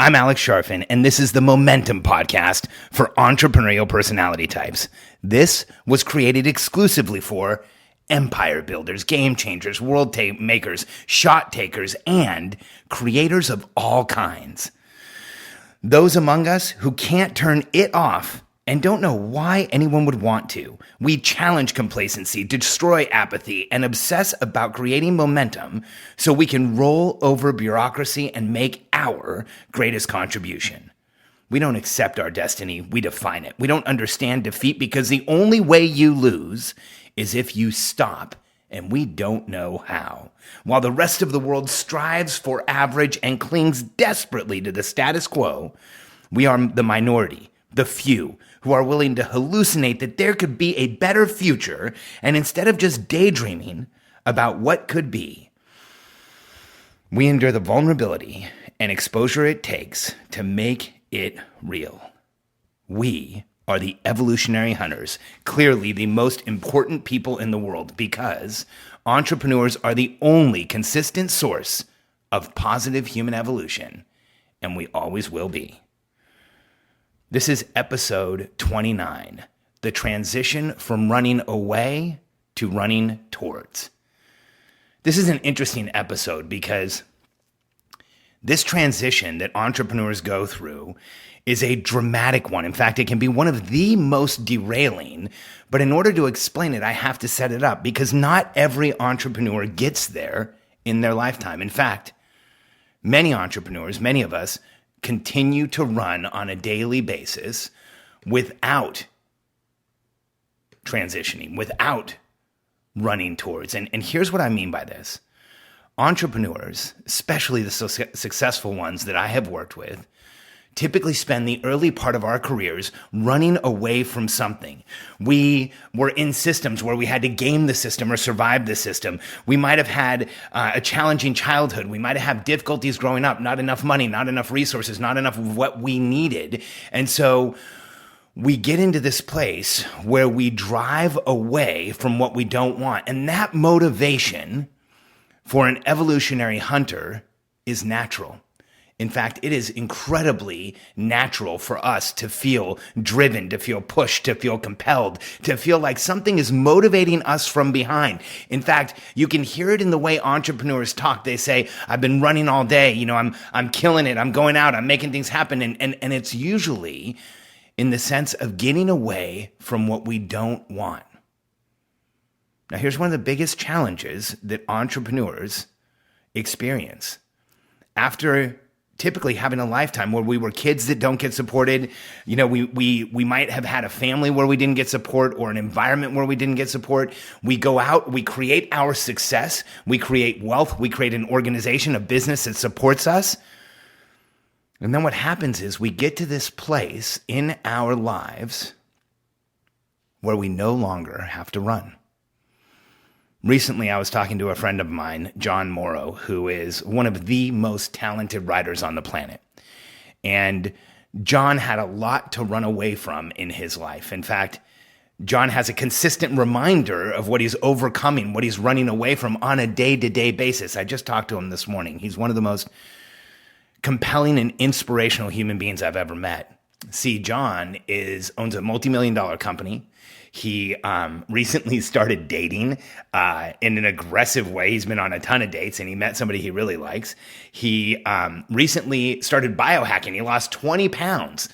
I'm Alex Sharfin, and this is the Momentum Podcast for entrepreneurial personality types. This was created exclusively for empire builders, game changers, world makers, shot takers, and creators of all kinds. Those among us who can't turn it off and don't know why anyone would want to. We challenge complacency, destroy apathy, and obsess about creating momentum so we can roll over bureaucracy and make our greatest contribution. We don't accept our destiny, we define it. We don't understand defeat because the only way you lose is if you stop, and we don't know how. While the rest of the world strives for average and clings desperately to the status quo, we are the minority, the few, who are willing to hallucinate that there could be a better future, and instead of just daydreaming about what could be, we endure the vulnerability and exposure it takes to make it real. We are the evolutionary hunters, clearly the most important people in the world, because entrepreneurs are the only consistent source of positive human evolution, and we always will be. This is episode 29, the transition from running away to running towards. This is an interesting episode because this transition that entrepreneurs go through is a dramatic one. In fact, it can be one of the most derailing. But in order to explain it, I have to set it up because not every entrepreneur gets there in their lifetime. In fact, many entrepreneurs, many of us, continue to run on a daily basis without transitioning, without running towards. And here's what I mean by this. Entrepreneurs, especially the successful ones that I have worked with, typically spend the early part of our careers running away from something. We were in systems where we had to game the system or survive the system. We might have had a challenging childhood. We might have had difficulties growing up, not enough money, not enough resources, not enough of what we needed. And so we get into this place where we drive away from what we don't want. And that motivation for an evolutionary hunter is natural. In fact, it is incredibly natural for us to feel driven, to feel pushed, to feel compelled, to feel like something is motivating us from behind. In fact, you can hear it in the way entrepreneurs talk. They say, I've been running all day. I'm killing it. I'm going out. I'm making things happen. And it's usually in the sense of getting away from what we don't want. Now, here's one of the biggest challenges that entrepreneurs experience. After typically having a lifetime where we were kids that don't get supported, we might have had a family where we didn't get support or an environment where we didn't get support. We go out, we create our success, we create wealth, we create an organization, a business that supports us. And then what happens is we get to this place in our lives where we no longer have to run. Recently, I was talking to a friend of mine, John Morrow, who is one of the most talented writers on the planet. And John had a lot to run away from in his life. In fact, John has a consistent reminder of what he's overcoming, what he's running away from on a day-to-day basis. I just talked to him this morning. He's one of the most compelling and inspirational human beings I've ever met. See, John owns a multi-million-dollar company. He recently started dating in an aggressive way. He's been on a ton of dates, and he met somebody he really likes. He recently started biohacking. He lost 20 pounds.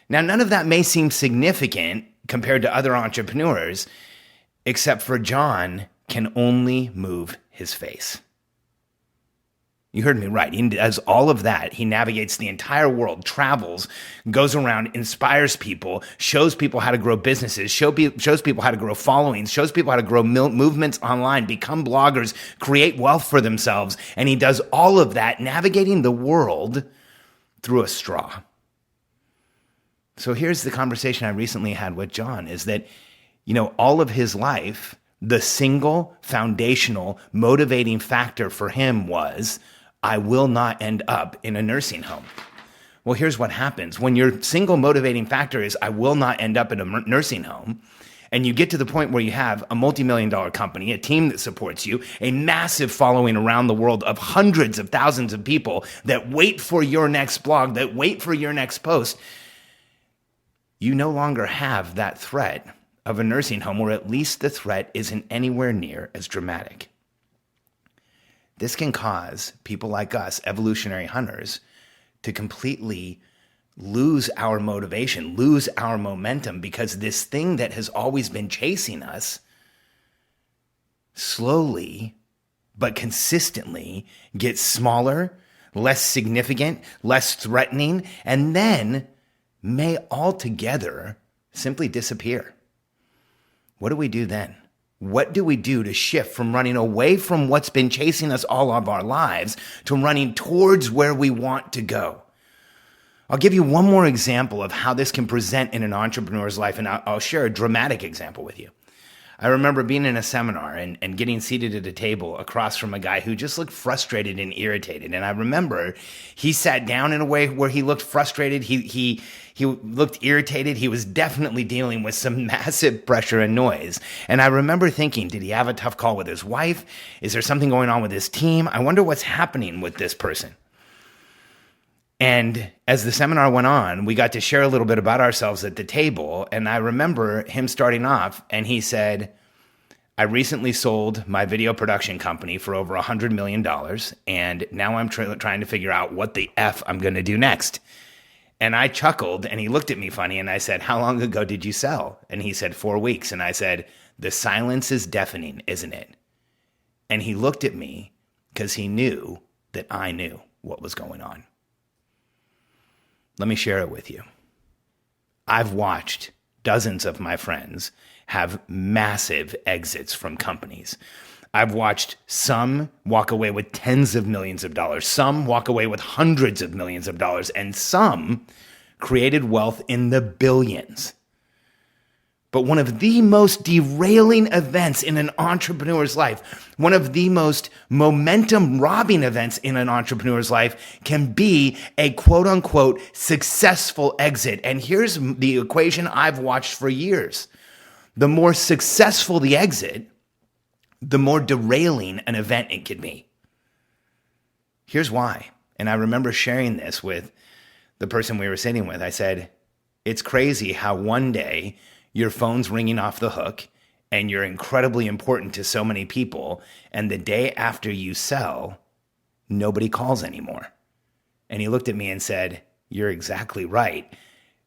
Now, none of that may seem significant compared to other entrepreneurs, except for John can only move his face. You heard me right. He does all of that. He navigates the entire world, travels, goes around, inspires people, shows people how to grow businesses, shows people how to grow followings, shows people how to grow movements online, become bloggers, create wealth for themselves. And he does all of that, navigating the world through a straw. So here's the conversation I recently had with John is that, all of his life, the single foundational motivating factor for him was, I will not end up in a nursing home. Well, here's what happens. When your single motivating factor is, I will not end up in a nursing home, and you get to the point where you have a multi-million-dollar company, a team that supports you, a massive following around the world of hundreds of thousands of people that wait for your next blog, that wait for your next post, you no longer have that threat of a nursing home, or at least the threat isn't anywhere near as dramatic. This can cause people like us, evolutionary hunters, to completely lose our motivation, lose our momentum, because this thing that has always been chasing us slowly but consistently gets smaller, less significant, less threatening, and then may altogether simply disappear. What do we do then? What do we do to shift from running away from what's been chasing us all of our lives to running towards where we want to go? I'll give you one more example of how this can present in an entrepreneur's life, and I'll share a dramatic example with you. I remember being in a seminar and getting seated at a table across from a guy who just looked frustrated and irritated. And I remember he sat down in a way where he looked frustrated. He looked irritated. He was definitely dealing with some massive pressure and noise. And I remember thinking, did he have a tough call with his wife? Is there something going on with his team? I wonder what's happening with this person. And as the seminar went on, we got to share a little bit about ourselves at the table. And I remember him starting off and he said, I recently sold my video production company for over $100 million. And now I'm trying to figure out what the F I'm going to do next. And I chuckled and he looked at me funny and I said, how long ago did you sell? And he said, 4 weeks. And I said, the silence is deafening, isn't it? And he looked at me because he knew that I knew what was going on. Let me share it with you. I've watched dozens of my friends have massive exits from companies. I've watched some walk away with tens of millions of dollars, some walk away with hundreds of millions of dollars, and some created wealth in the billions. But one of the most derailing events in an entrepreneur's life, one of the most momentum-robbing events in an entrepreneur's life can be a quote-unquote successful exit. And here's the equation I've watched for years. The more successful the exit, the more derailing an event it can be. Here's why. And I remember sharing this with the person we were sitting with. I said, it's crazy how one day your phone's ringing off the hook and you're incredibly important to so many people. And the day after you sell, nobody calls anymore. And he looked at me and said, you're exactly right.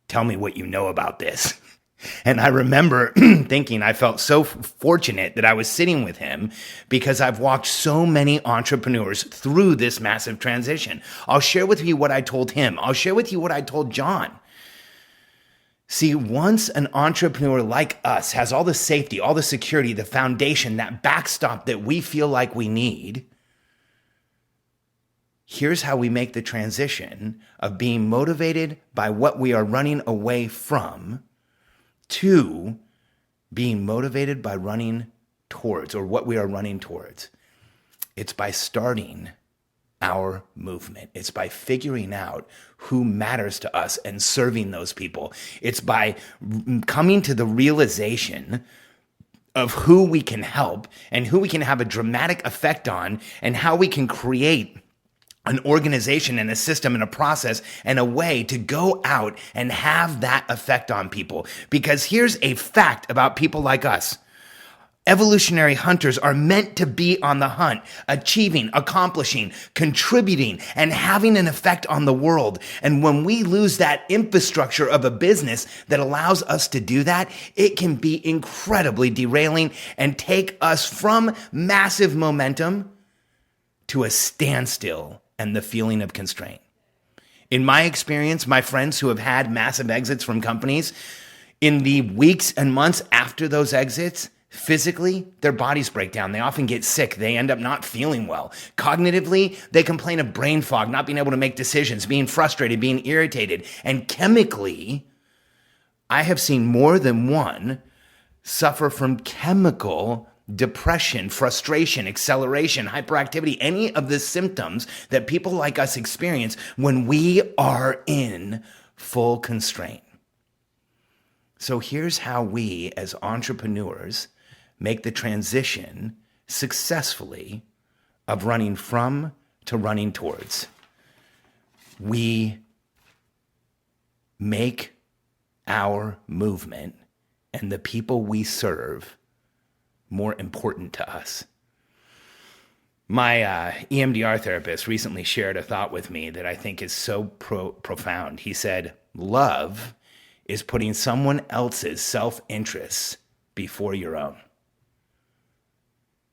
Tell me what you know about this. And I remember thinking I felt so fortunate that I was sitting with him because I've watched so many entrepreneurs through this massive transition. I'll share with you what I told him. I'll share with you what I told John. See, once an entrepreneur like us has all the safety, all the security, the foundation, that backstop that we feel like we need, here's how we make the transition of being motivated by what we are running away from to being motivated by running towards, or what we are running towards. It's by starting our movement. It's by figuring out who matters to us and serving those people. It's by coming to the realization of who we can help and who we can have a dramatic effect on, and how we can create an organization and a system and a process and a way to go out and have that effect on people. Because here's a fact about people like us. Evolutionary hunters are meant to be on the hunt, achieving, accomplishing, contributing, and having an effect on the world. And when we lose that infrastructure of a business that allows us to do that, it can be incredibly derailing and take us from massive momentum to a standstill and the feeling of constraint. In my experience, my friends who have had massive exits from companies, in the weeks and months after those exits, physically, their bodies break down. They often get sick. They end up not feeling well. Cognitively, they complain of brain fog, not being able to make decisions, being frustrated, being irritated. And chemically, I have seen more than one suffer from chemical depression, frustration, acceleration, hyperactivity, any of the symptoms that people like us experience when we are in full constraint. So here's how we as entrepreneurs make the transition successfully of running from to running towards. We make our movement and the people we serve more important to us. My EMDR therapist recently shared a thought with me that I think is so profound. He said, love is putting someone else's self-interests before your own.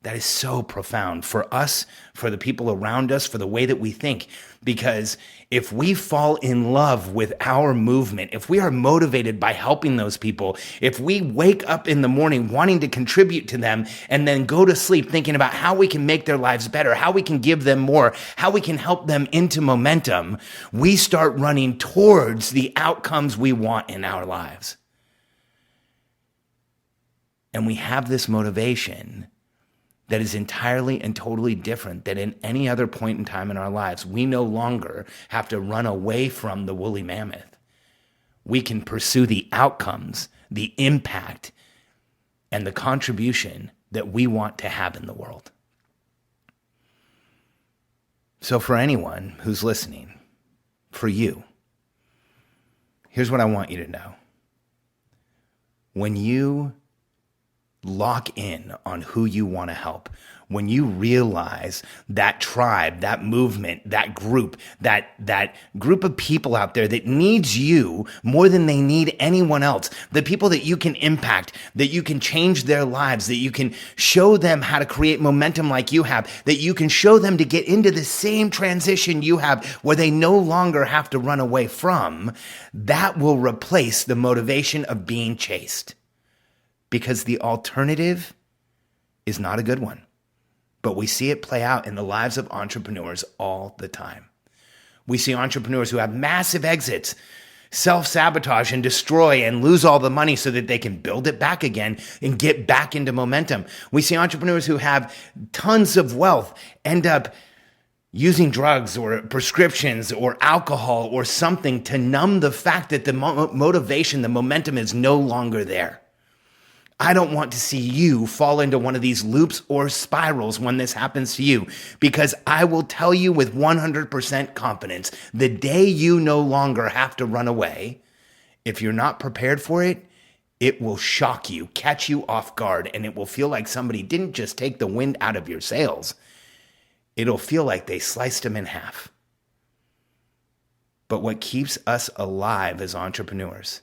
That is so profound for us, for the people around us, for the way that we think. Because if we fall in love with our movement, if we are motivated by helping those people, if we wake up in the morning wanting to contribute to them and then go to sleep thinking about how we can make their lives better, how we can give them more, how we can help them into momentum, we start running towards the outcomes we want in our lives. And we have this motivation that is entirely and totally different than in any other point in time in our lives. We no longer have to run away from the woolly mammoth. We can pursue the outcomes, the impact, and the contribution that we want to have in the world. So for anyone who's listening, for you, here's what I want you to know. When you lock in on who you want to help, when you realize that tribe, that movement, that group of people out there that needs you more than they need anyone else, the people that you can impact, that you can change their lives, that you can show them how to create momentum like you have, that you can show them to get into the same transition you have where they no longer have to run away from, that will replace the motivation of being chased. Because the alternative is not a good one. But we see it play out in the lives of entrepreneurs all the time. We see entrepreneurs who have massive exits, self-sabotage and destroy and lose all the money so that they can build it back again and get back into momentum. We see entrepreneurs who have tons of wealth end up using drugs or prescriptions or alcohol or something to numb the fact that the motivation, the momentum is no longer there. I don't want to see you fall into one of these loops or spirals when this happens to you, because I will tell you with 100% confidence, the day you no longer have to run away, if you're not prepared for it, it will shock you, catch you off guard, and it will feel like somebody didn't just take the wind out of your sails. It'll feel like they sliced them in half. But what keeps us alive as entrepreneurs,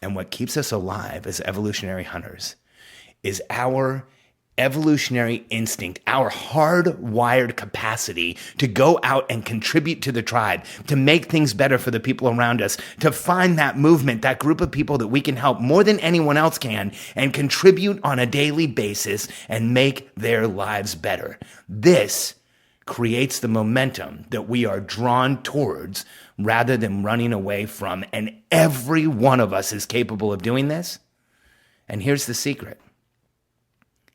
and what keeps us alive as evolutionary hunters, is our evolutionary instinct, our hardwired capacity to go out and contribute to the tribe, to make things better for the people around us, to find that movement, that group of people that we can help more than anyone else can, and contribute on a daily basis and make their lives better. This creates the momentum that we are drawn towards rather than running away from. And every one of us is capable of doing this. And here's the secret.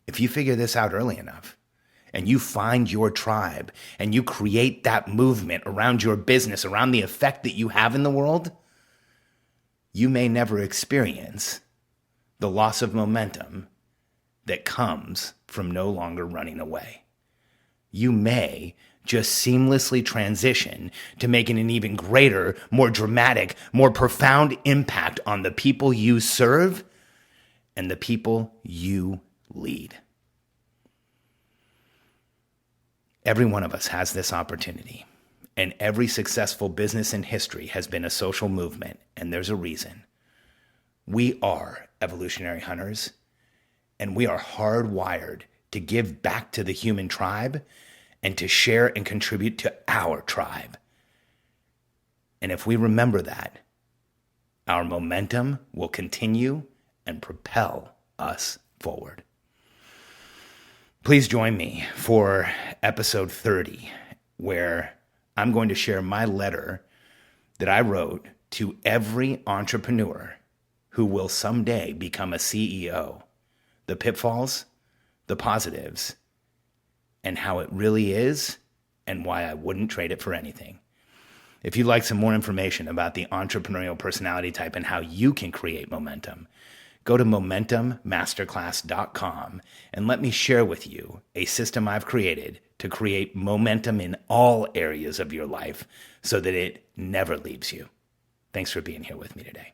If you figure this out early enough and you find your tribe and you create that movement around your business, around the effect that you have in the world, you may never experience the loss of momentum that comes from no longer running away. You may just seamlessly transition to making an even greater, more dramatic, more profound impact on the people you serve and the people you lead. Every one of us has this opportunity, and every successful business in history has been a social movement, and there's a reason. We are evolutionary hunters, and we are hardwired to give back to the human tribe and to share and contribute to our tribe. And if we remember that, our momentum will continue and propel us forward. Please join me for episode 30, where I'm going to share my letter that I wrote to every entrepreneur who will someday become a CEO, the pitfalls, the positives, and how it really is and why I wouldn't trade it for anything. If you'd like some more information about the entrepreneurial personality type and how you can create momentum, go to momentummasterclass.com and let me share with you a system I've created to create momentum in all areas of your life so that it never leaves you. Thanks for being here with me today.